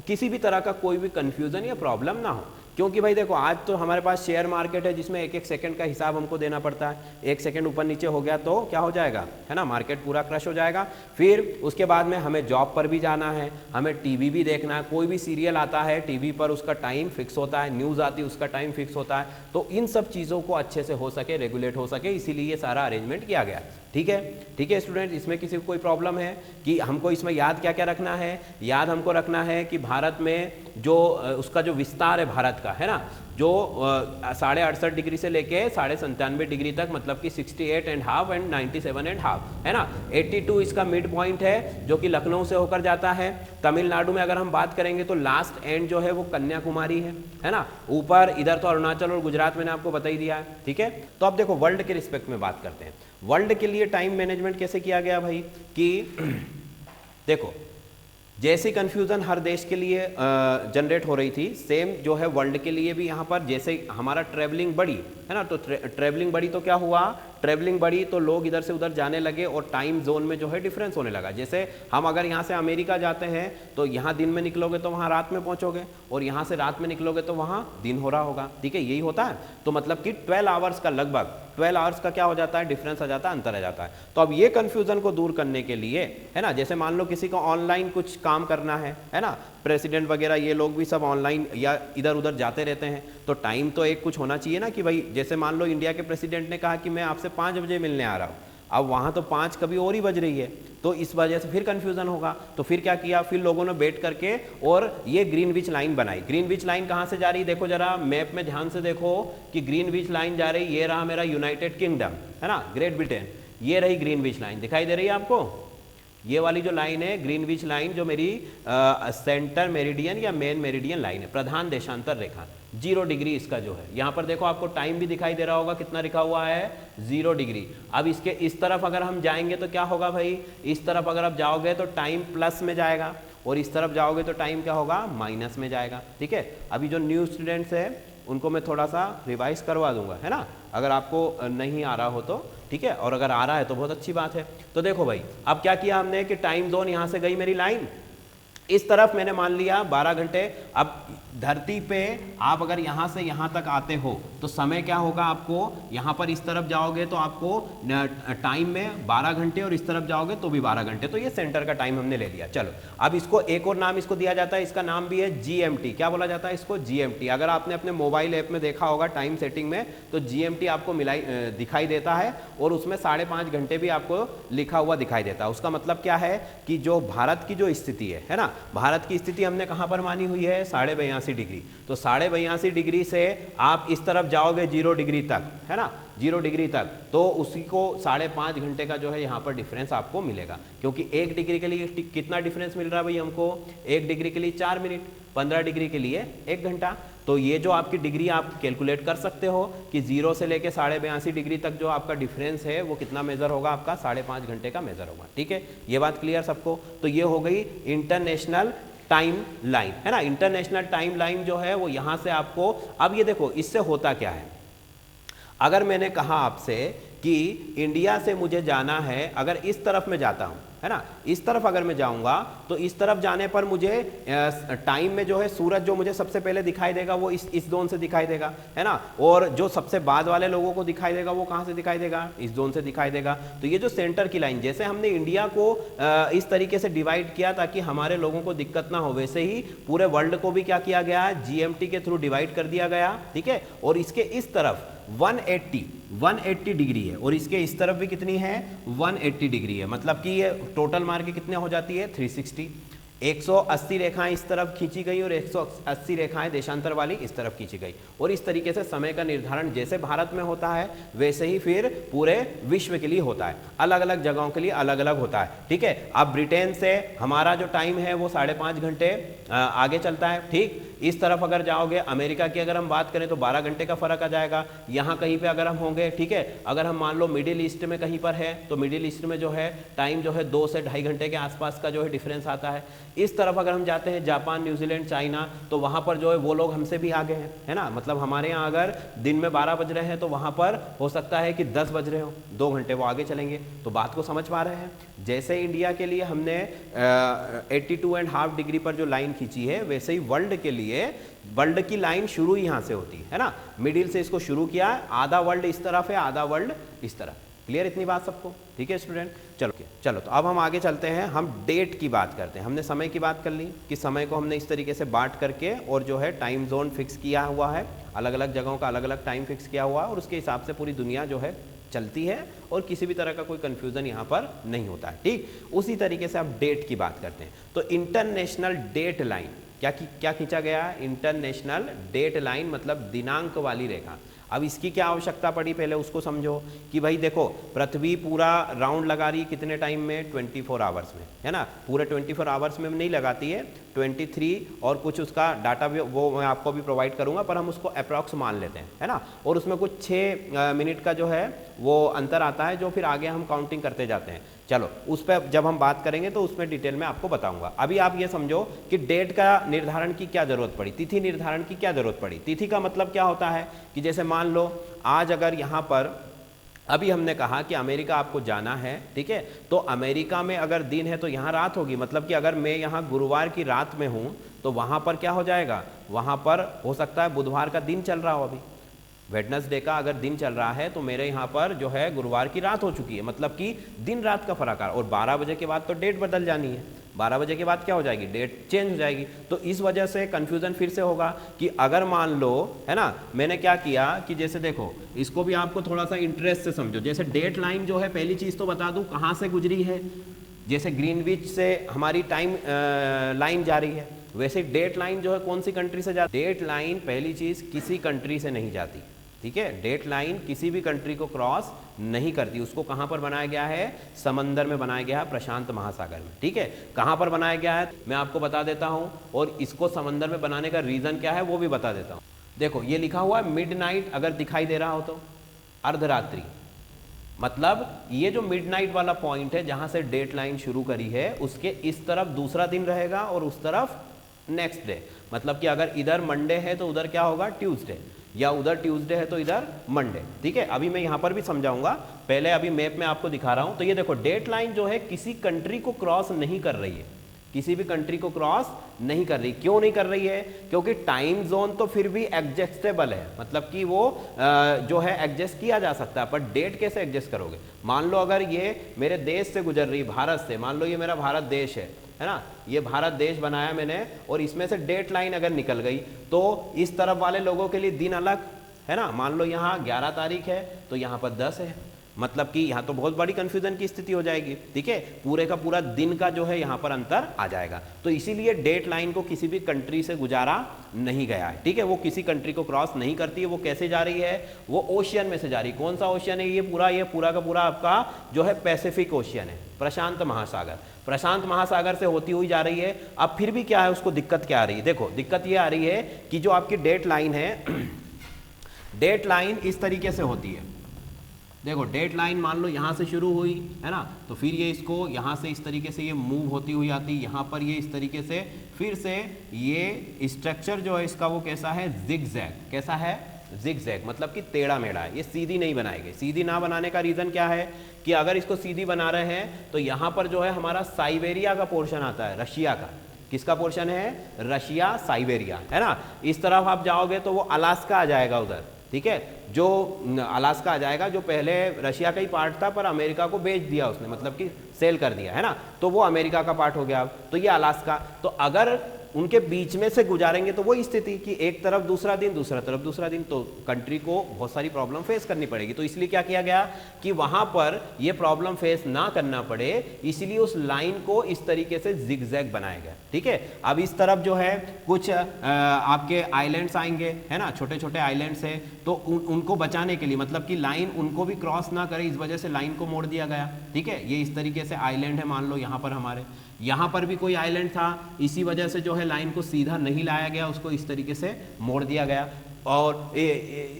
किसी भी तरह का कोई भी कंफ्यूजन या प्रॉब्लम ना हो। क्योंकि भाई देखो, आज तो हमारे पास शेयर मार्केट है जिसमें 1-1 सेकंड का हिसाब हमको देना पड़ता है। 1 सेकंड ऊपर नीचे हो गया तो क्या हो जाएगा, है ना, मार्केट पूरा क्रश हो जाएगा। फिर उसके बाद में हमें जॉब पर भी जाना है, हमें टीवी भी देखना है, कोई भी सीरियल आता है टीवी पर उसका टाइम फिक्स होता है, न्यूज़ आती है उसका टाइम फिक्स होता है। तो इन सब चीज़ों को अच्छे से हो सके, रेगुलेट हो सके, इसीलिए ये सारा अरेंजमेंट किया गया, ठीक है। ठीक है स्टूडेंट, इसमें किसी को कोई प्रॉब्लम है कि हमको इसमें याद क्या क्या रखना है, याद हमको रखना है कि भारत में जो उसका जो विस्तार है भारत का, है ना, जो 68.5 डिग्री से लेके 97.5 डिग्री तक, मतलब कि 68.5 एंड 97.5, है ना। 82 इसका मिड पॉइंट है जो कि लखनऊ से होकर जाता है। तमिलनाडु में अगर हम बात करेंगे तो लास्ट एंड जो है वो कन्याकुमारी है ना। ऊपर इधर तो अरुणाचल और गुजरात मैंने आपको बता ही दिया है, ठीक है। तो अब देखो वर्ल्ड के रिस्पेक्ट में बात करते हैं। वर्ल्ड के लिए टाइम मैनेजमेंट कैसे किया गया भाई, कि देखो जैसी कंफ्यूजन हर देश के लिए जनरेट हो रही थी, सेम जो है वर्ल्ड के लिए भी यहाँ पर, जैसे हमारा ट्रैवलिंग बढ़ी, है ना, तो ट्रैवलिंग बढ़ी तो क्या हुआ, ट्रैवलिंग बढ़ी तो लोग इधर से उधर जाने लगे और टाइम जोन में जो है डिफरेंस होने लगा। जैसे हम अगर यहाँ से अमेरिका जाते हैं तो यहाँ दिन में निकलोगे तो वहाँ रात में पहुँचोगे, और यहाँ से रात में निकलोगे तो वहाँ दिन हो रहा होगा, ठीक है, यही होता है। तो मतलब कि 12 आवर्स का, लगभग 12 आवर्स का क्या हो जाता है, डिफरेंस आ जाता है, अंतर आ जाता है। तो अब ये कंफ्यूजन को दूर करने के लिए, है ना, जैसे मान लो किसी को ऑनलाइन कुछ काम करना है ना, प्रेसिडेंट वगैरह ये लोग भी सब ऑनलाइन या इधर उधर जाते रहते हैं, तो टाइम तो एक कुछ होना चाहिए ना, कि भाई जैसे मान लो इंडिया के प्रेसिडेंट ने कहा कि मैं आपसे 5 बजे मिलने आ रहा हूँ, अब वहाँ तो 5 कभी और ही बज रही है, तो इस वजह से फिर कंफ्यूजन होगा। तो फिर क्या किया, फिर लोगों ने बैठ करके और ये ग्रीनविच लाइन बनाई। ग्रीनविच लाइन कहाँ से जा रही, देखो जरा मैप में ध्यान से देखो कि ग्रीनविच लाइन जा रही, ये रहा मेरा यूनाइटेड किंगडम, है ना, ग्रेट ब्रिटेन, ये रही ग्रीनविच लाइन, दिखाई दे रही है आपको, ये वाली जो लाइन है ग्रीनविच लाइन, जो मेरी सेंटर मेरिडियन या मेन मेरिडियन लाइन है, प्रधान देशांतर रेखा, 0 डिग्री इसका जो है। यहाँ पर देखो आपको टाइम भी दिखाई दे रहा होगा, कितना लिखा हुआ है, 0 डिग्री। अब इसके इस तरफ अगर हम जाएंगे तो क्या होगा भाई, इस तरफ अगर आप जाओगे तो टाइम प्लस में जाएगा, और इस तरफ जाओगे तो टाइम क्या होगा, माइनस में जाएगा, ठीक है। अभी जो न्यू स्टूडेंट्स है उनको मैं थोड़ा सा रिवाइज करवा दूंगा, है ना, अगर आपको नहीं आ रहा हो तो, ठीक है, और अगर आ रहा है तो बहुत अच्छी बात है। तो देखो भाई अब क्या किया हमने कि टाइम जोन यहाँ से गई मेरी लाइन, इस तरफ मैंने मान लिया 12 घंटे। अब धरती पे आप अगर यहाँ से यहाँ तक आते हो तो समय क्या होगा, आपको यहाँ पर इस तरफ जाओगे तो आपको टाइम में 12 घंटे, और इस तरफ जाओगे तो भी 12 घंटे। तो ये सेंटर का टाइम हमने ले लिया। चलो अब इसको एक और नाम इसको दिया जाता है, इसका नाम भी है GMT। क्या बोला जाता है इसको, GMT। अगर आपने अपने मोबाइल ऐप में देखा होगा टाइम सेटिंग में, तो GMT आपको दिखाई देता है, और उसमें 5.5 घंटे भी आपको लिखा हुआ दिखाई देता है। उसका मतलब क्या है कि जो भारत की जो स्थिति है ना, भारत की स्थिति हमने कहाँ पर मानी हुई है, 82.5 डिग्री। तो 82.5 डिग्री से आप इस तरफ जाओगे 0 डिग्री तक, है ना, 0 डिग्री तक, तो उसी को 5.5 घंटे का जो है यहाँ पर डिफरेंस आपको मिलेगा। क्योंकि 1 डिग्री के लिए कितना डिफरेंस मिल रहा है भाई हमको, 1 डिग्री के लिए 4 मिनट, 15 डिग्री के लिए 1 घंटा। तो ये जो आपकी डिग्री आप कैलकुलेट कर सकते हो कि 0 से लेके 82.5 डिग्री तक जो आपका डिफरेंस है वो कितना मेजर होगा, आपका 5.5 घंटे का मेजर होगा, ठीक है। ये बात क्लियर सबको। तो ये हो गई इंटरनेशनल टाइम लाइन, है ना। इंटरनेशनल टाइम लाइन जो है वो यहाँ से आपको, अब ये देखो इससे होता क्या है, अगर मैंने कहा आपसे कि इंडिया से मुझे जाना है, अगर इस तरफ मैं जाता हूँ, है ना, इस तरफ अगर मैं जाऊंगा तो इस तरफ जाने पर मुझे टाइम में जो है सूरज जो मुझे सबसे पहले दिखाई देगा वो इस जोन से दिखाई देगा, है ना, और जो सबसे बाद वाले लोगों को दिखाई देगा वो कहाँ से दिखाई देगा, इस जोन से दिखाई देगा। तो ये जो सेंटर की लाइन, जैसे हमने इंडिया को इस तरीके से डिवाइड किया ताकि हमारे लोगों को दिक्कत ना हो, वैसे ही पूरे वर्ल्ड को भी क्या किया गया, GMT के थ्रू डिवाइड कर दिया गया, ठीक है। और इसके इस तरफ 180 डिग्री है और इसके इस तरफ भी कितनी है 180 डिग्री है, मतलब कि ये टोटल मार के कितने हो जाती है 360। 180 रेखाएं इस तरफ खींची गई और 180 रेखाएं देशांतर वाली इस तरफ खींची गई। और इस तरीके से समय का निर्धारण जैसे भारत में होता है वैसे ही फिर पूरे विश्व के लिए होता है, अलग अलग जगहों के लिए अलग अलग होता है। ठीक है, अब ब्रिटेन से हमारा जो टाइम है वो 5.5 घंटे आगे चलता है। ठीक, इस तरफ अगर जाओगे अमेरिका की अगर हम बात करें तो 12 घंटे का फर्क आ जाएगा। यहाँ कहीं पे अगर हम होंगे, ठीक है, अगर हम मान लो मिडिल ईस्ट में कहीं पर है तो मिडिल ईस्ट में जो है टाइम जो है 2 से 2.5 घंटे के आसपास का जो है डिफरेंस आता है। इस तरफ अगर हम जाते हैं जापान, न्यूजीलैंड, चाइना, तो वहाँ पर जो है वो लोग हमसे भी आगे हैं, है ना। मतलब हमारे यहाँ अगर दिन में 12 बज रहे हैं तो वहाँ पर हो सकता है कि 10 बज रहे हो, 2 घंटे वो आगे चलेंगे। तो बात को समझ पा रहे हैं। जैसे इंडिया के लिए हमने 82.5 डिग्री पर जो लाइन खींची है, वैसे ही वर्ल्ड के लिए वर्ल्ड की लाइन शुरू यहाँ से होती है ना, मिडिल से इसको शुरू किया, आधा वर्ल्ड इस तरफ है, आधा वर्ल्ड इस तरफ। क्लियर इतनी बात सबको? ठीक है स्टूडेंट, चलो तो अब हम आगे चलते हैं, हम डेट की बात करते हैं। हमने समय की बात कर ली कि समय को हमने इस तरीके से बांट करके और जो है टाइम जोन फिक्स किया हुआ है, अलग अलग जगहों का अलग अलग टाइम फिक्स किया हुआ है और उसके हिसाब से पूरी दुनिया जो है चलती है और किसी भी तरह का कोई कंफ्यूजन यहाँ पर नहीं होता है। ठीक, उसी तरीके से अब डेट की बात करते हैं। तो इंटरनेशनल डेट लाइन क्या खींचा गया? इंटरनेशनल डेट लाइन मतलब दिनांक वाली रेखा। अब इसकी क्या आवश्यकता पड़ी, पहले उसको समझो कि भाई देखो, पृथ्वी पूरा राउंड लगा रही कितने टाइम में? 24 आवर्स में, है ना। पूरे 24 आवर्स में नहीं लगाती है, 23 और कुछ उसका डाटा भी वो मैं आपको भी प्रोवाइड करूंगा, पर हम उसको अप्रॉक्स मान लेते हैं, है ना। और उसमें कुछ 6 मिनट का जो है वो अंतर आता है, जो फिर आगे हम काउंटिंग करते जाते हैं। चलो उस पर जब हम बात करेंगे तो उसमें डिटेल में आपको बताऊंगा। अभी आप ये समझो कि डेट का निर्धारण की क्या जरूरत पड़ी, तिथि निर्धारण की क्या जरूरत पड़ी। तिथि का मतलब क्या होता है कि जैसे मान लो आज अगर यहाँ पर अभी हमने कहा कि अमेरिका आपको जाना है, ठीक है, तो अमेरिका में अगर दिन है तो यहाँ रात होगी। मतलब कि अगर मैं यहाँ गुरुवार की रात में हूँ तो वहाँ पर क्या हो जाएगा, वहाँ पर हो सकता है बुधवार का दिन चल रहा हो, अभी वेडनेसडे का अगर दिन चल रहा है तो मेरे यहाँ पर जो है गुरुवार की रात हो चुकी है। मतलब कि दिन रात का फर्क आ रहा है। और 12 बजे के बाद तो डेट बदल जानी है, 12 बजे के बाद क्या हो जाएगी, डेट चेंज हो जाएगी। तो इस वजह से कन्फ्यूजन फिर से होगा कि अगर मान लो, है ना, मैंने क्या किया कि जैसे देखो, इसको भी आपको थोड़ा सा इंटरेस्ट से समझो। जैसे डेट लाइन जो है, पहली चीज़ तो बता दूँ कहाँ से गुजरी है। जैसे ग्रीनविच से हमारी टाइम लाइन जा रही है, वैसे डेट लाइन जो है कौन सी कंट्री से जाती है? डेट लाइन पहली चीज़ किसी कंट्री से नहीं जाती, ठीक है। डेट लाइन किसी भी कंट्री को क्रॉस नहीं करती। उसको कहां पर बनाया गया है? समंदर में बनाया गया है, प्रशांत महासागर में, ठीक है। कहां पर बनाया गया है मैं आपको बता देता हूं, और इसको समंदर में बनाने का रीजन क्या है वो भी बता देता हूं। देखो ये लिखा हुआ है मिडनाइट, अगर दिखाई दे रहा हो तो अर्धरात्रि, मतलब ये जो मिडनाइट वाला पॉइंट है जहां से डेट लाइन शुरू करी है, उसके इस तरफ दूसरा दिन रहेगा और उस तरफ नेक्स्ट डे। मतलब कि अगर इधर मंडे है तो उधर क्या होगा, ट्यूसडे, या उधर ट्यूसडे है तो इधर मंडे, ठीक है। अभी मैं यहाँ पर भी समझाऊंगा, पहले अभी मैप में आपको दिखा रहा हूँ। तो ये देखो डेट लाइन जो है किसी कंट्री को क्रॉस नहीं कर रही है, किसी भी कंट्री को क्रॉस नहीं कर रही। क्यों नहीं कर रही है? क्योंकि टाइम जोन तो फिर भी एडजस्टेबल है, मतलब कि वो जो है एडजस्ट किया जा सकता है, पर डेट कैसे एडजस्ट करोगे? मान लो अगर ये मेरे देश से गुजर रही, भारत से, मान लो ये मेरा भारत देश है ना, ये भारत देश बनाया मैंने, और इसमें से डेट लाइन अगर निकल गई तो इस तरफ वाले लोगों के लिए दिन अलग है ना। मान लो यहाँ 11 तारीख है तो यहाँ पर 10 है, मतलब कि यहाँ तो बहुत बड़ी कंफ्यूजन की स्थिति हो जाएगी, ठीक है। पूरे का पूरा दिन का जो है यहाँ पर अंतर आ जाएगा। तो इसीलिए डेट लाइन को किसी भी कंट्री से गुजारा नहीं गया है, ठीक है। वो किसी कंट्री को क्रॉस नहीं करती है। वो कैसे जा रही है? वो ओशियन में से जा रही है। कौन सा ओशियन है? ये पूरा का पूरा आपका जो है पैसिफिक ओशियन है, प्रशांत महासागर। प्रशांत महासागर से होती हुई जा रही है। अब फिर भी क्या है, उसको दिक्कत क्या आ रही है? देखो दिक्कत ये आ रही है कि जो आपकी डेट लाइन है डेट लाइन इस तरीके से होती है। देखो डेट लाइन मान लो यहाँ से शुरू हुई है ना, तो फिर ये इसको यहाँ से इस तरीके से ये मूव होती हुई आती, यहाँ पर ये इस तरीके से, फिर से ये स्ट्रक्चर जो है इसका वो कैसा है, जिगजैग। कैसा है? जिगजैग, मतलब कि टेढ़ा मेढ़ा है, ये सीधी नहीं बनाएगी। सीधी ना बनाने का रीजन क्या है कि अगर इसको सीधी बना रहे हैं तो यहाँ पर जो है हमारा साइबेरिया का पोर्शन आता है, रशिया का। किसका पोर्शन है? रशिया, साइबेरिया, है ना। इस तरफ आप जाओगे तो वो अलास्का आ जाएगा उधर, ठीक है। जो अलास्का आ जाएगा, जो पहले रशिया का ही पार्ट था पर अमेरिका को बेच दिया उसने, मतलब कि सेल कर दिया, है ना, तो वो अमेरिका का पार्ट हो गया। अब तो ये अलास्का, तो अगर उनके बीच में से गुजारेंगे तो वही स्थिति कि एक तरफ दूसरा दिन, दूसरा तरफ दूसरा दिन, तो कंट्री को बहुत सारी प्रॉब्लम फेस करनी पड़ेगी। तो इसलिए क्या किया गया कि वहां पर ये प्रॉब्लम फेस ना करना पड़े, इसलिए उस लाइन को इस तरीके से जिगजैग बनाया गया। ठीक है, अब इस तरफ जो है कुछ आपके आइलैंड्स आएंगे, है ना, छोटे छोटे आइलैंड्स है, तो उनको बचाने के लिए, मतलब कि लाइन उनको भी क्रॉस ना करे, इस वजह से लाइन को मोड़ दिया गया। ठीक है, ये इस तरीके से आइलैंड है, मान लो यहाँ पर हमारे, यहाँ पर भी कोई आइलैंड था, इसी वजह से जो है लाइन को सीधा नहीं लाया गया, उसको इस तरीके से मोड़ दिया गया। और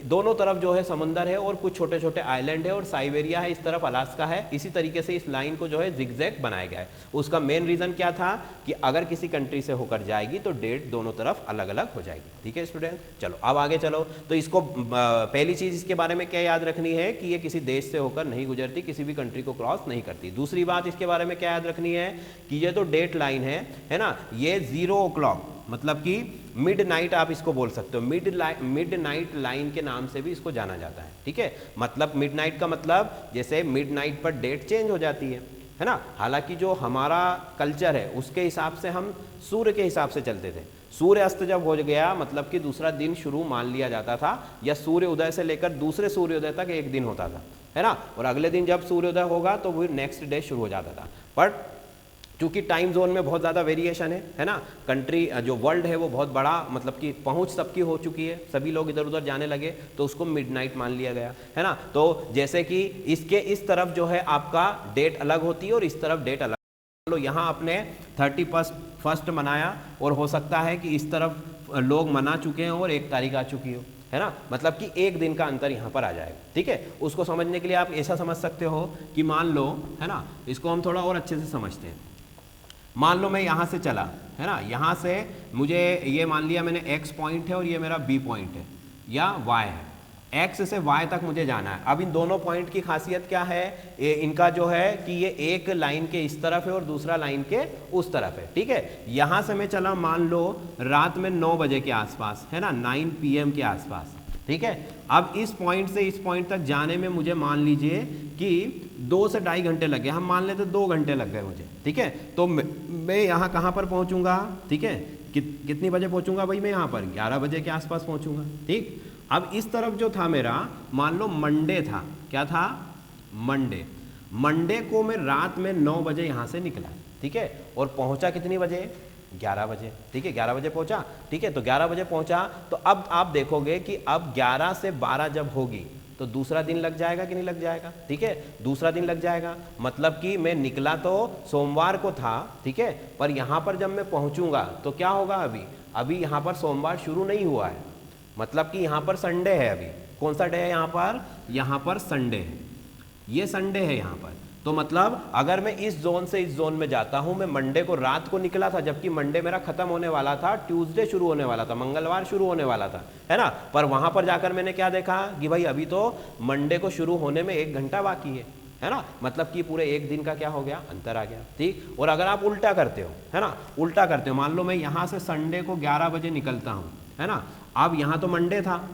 दोनों तरफ जो है समंदर है और कुछ छोटे छोटे आइलैंड है, और साइबेरिया है, इस तरफ अलास्का है। इसी तरीके से इस लाइन को जो है जिगजैग बनाया गया है। उसका मेन रीजन क्या था कि अगर किसी कंट्री से होकर जाएगी तो डेट दोनों तरफ अलग अलग हो जाएगी। ठीक है स्टूडेंट, चलो अब आगे चलो। तो इसको पहली चीज इसके बारे में क्या याद रखनी है कि ये किसी देश से होकर नहीं गुजरती, किसी भी कंट्री को क्रॉस नहीं करती। दूसरी बात इसके बारे में क्या याद रखनी है कि ये तो डेट लाइन है ना, ये 0 o'clock मतलब कि मिड नाइट आप इसको बोल सकते हो, मिड नाइट लाइन के नाम से भी इसको जाना जाता है। ठीक है, मतलब मिड नाइट का मतलब जैसे मिड नाइट पर डेट चेंज हो जाती है ना। हालांकि जो हमारा कल्चर है उसके हिसाब से हम सूर्य के हिसाब से चलते थे। सूर्य अस्त जब हो गया मतलब कि दूसरा दिन शुरू मान लिया जाता था, या सूर्य उदय से लेकर दूसरे सूर्योदय तक एक दिन होता था, है ना, और अगले दिन जब सूर्योदय होगा तो वो नेक्स्ट डे शुरू हो जाता था। बट क्योंकि टाइम जोन में बहुत ज़्यादा वेरिएशन है ना, कंट्री जो वर्ल्ड है वो बहुत बड़ा, मतलब कि पहुंच सबकी हो चुकी है, सभी लोग इधर उधर जाने लगे, तो उसको मिडनाइट मान लिया गया, है ना। तो जैसे कि इसके इस तरफ जो है आपका डेट अलग होती है और इस तरफ डेट अलग। लो यहाँ आपने 31st मनाया, और हो सकता है कि इस तरफ लोग मना चुके हैं और 1 तारीख आ चुकी हो, है ना, मतलब कि एक दिन का अंतर यहाँ पर आ जाएगा। ठीक है, उसको समझने के लिए आप ऐसा समझ सकते हो कि मान लो, है ना, इसको हम थोड़ा और अच्छे से समझते हैं। मान लो मैं यहाँ से चला, है ना, यहाँ से मुझे ये मान लिया मैंने x पॉइंट है और ये मेरा b पॉइंट है या y है, x से y तक मुझे जाना है। अब इन दोनों पॉइंट की खासियत क्या है, इनका जो है कि ये एक लाइन के इस तरफ है और दूसरा लाइन के उस तरफ है। ठीक है, यहाँ से मैं चला मान लो रात में 9 बजे के आसपास, है ना, 9 PM के आसपास। ठीक है, अब इस पॉइंट से इस पॉइंट तक जाने में मुझे मान लीजिए कि 2 से 2.5 घंटे लग गए, हम मान लेते 2 घंटे लग गए मुझे। ठीक है, तो मैं यहाँ कहाँ पर पहुँचूंगा, ठीक है, कितनी बजे पहुँचूंगा भाई, मैं यहाँ पर 11 बजे के आसपास पहुँचूंगा। ठीक, अब इस तरफ जो था मेरा, मान लो मंडे था, क्या था, मंडे को मैं रात में 9 बजे यहाँ से निकला। ठीक है, और पहुँचा कितनी बजे, 11 बजे। ठीक है, 11 बजे पहुंचा। ठीक है, तो 11 बजे पहुंचा, तो अब आप देखोगे कि अब 11 से 12 जब होगी तो दूसरा दिन लग जाएगा कि नहीं लग जाएगा। ठीक है, दूसरा दिन लग जाएगा, मतलब कि मैं निकला तो सोमवार को था, ठीक है, पर यहाँ पर जब मैं पहुंचूंगा तो क्या होगा, अभी यहाँ पर सोमवार शुरू नहीं हुआ है, मतलब कि यहाँ पर संडे है। अभी कौन सा डे है यहाँ पर संडे है, ये संडे है यहाँ पर। तो मतलब अगर मैं इस जोन से इस जोन में जाता हूं, मैं मंडे को रात को निकला था, जबकि मंडे मेरा खत्म होने वाला था, ट्यूसडे शुरू होने वाला था, मंगलवार शुरू होने वाला था, है ना, पर वहां पर जाकर मैंने क्या देखा कि भाई अभी तो मंडे को शुरू होने में 1 घंटा बाकी है ना, मतलब कि पूरे एक दिन का क्या हो गया, अंतर आ गया। ठीक, और अगर आप उल्टा करते हो, है ना, उल्टा करते हो, मान लो मैं यहाँ से संडे को 11 बजे निकलता हूँ, है ना, अब यहाँ तो मंडे था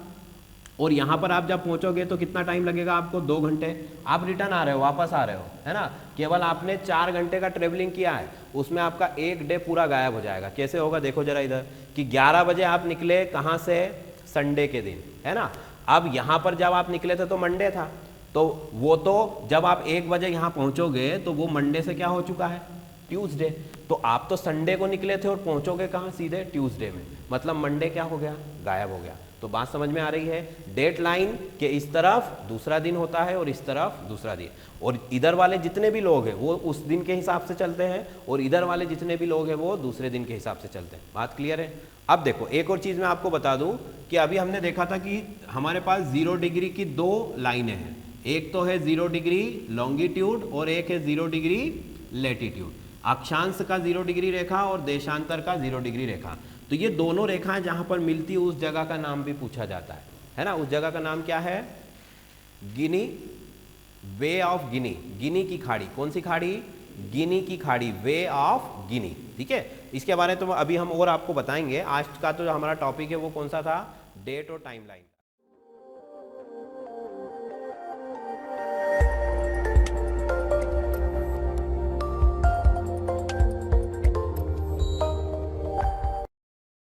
और यहाँ पर आप जब पहुँचोगे तो कितना टाइम लगेगा आपको, 2 घंटे। आप रिटर्न आ रहे हो, वापस आ रहे हो, है ना, केवल आपने 4 घंटे का ट्रेवलिंग किया है, उसमें आपका 1 डे पूरा गायब हो जाएगा। कैसे होगा, देखो जरा इधर कि 11 बजे आप निकले कहाँ से, संडे के दिन, है ना, अब यहाँ पर जब आप निकले थे तो मंडे था, तो वो तो जब आप 1 बजे यहाँ पहुँचोगे तो वो मंडे से क्या हो चुका है, ट्यूसडे। तो आप तो संडे को निकले थे और पहुँचोगे कहाँ, सीधे ट्यूसडे में, मतलब मंडे क्या हो गया, गायब हो गया। तो बात समझ में आ रही है, डेट लाइन के इस तरफ दूसरा दिन होता है और इस तरफ दूसरा दिन, और इधर वाले जितने भी लोग हैं वो उस दिन के हिसाब से चलते हैं और इधर वाले जितने भी लोग हैं वो दूसरे दिन के हिसाब से चलते हैं। बात क्लियर है। अब देखो एक और चीज़ मैं आपको बता दूं कि अभी हमने देखा था कि हमारे पास 0 डिग्री की 2 लाइनें हैं, एक तो है 0 डिग्री लॉन्गिट्यूड और एक है 0 डिग्री लैटिट्यूड, अक्षांश का 0 डिग्री रेखा और देशांतर का 0 डिग्री रेखा। तो ये दोनों रेखाएं जहां पर मिलती है उस जगह का नाम भी पूछा जाता है ना, उस जगह का नाम क्या है, गिनी, वे ऑफ गिनी, गिनी की खाड़ी। कौन सी खाड़ी, गिनी की खाड़ी, वे ऑफ गिनी। ठीक है, इसके बारे में तो अभी हम और आपको बताएंगे। आज का तो जो हमारा टॉपिक है वो कौन सा था, डेट और टाइमलाइन।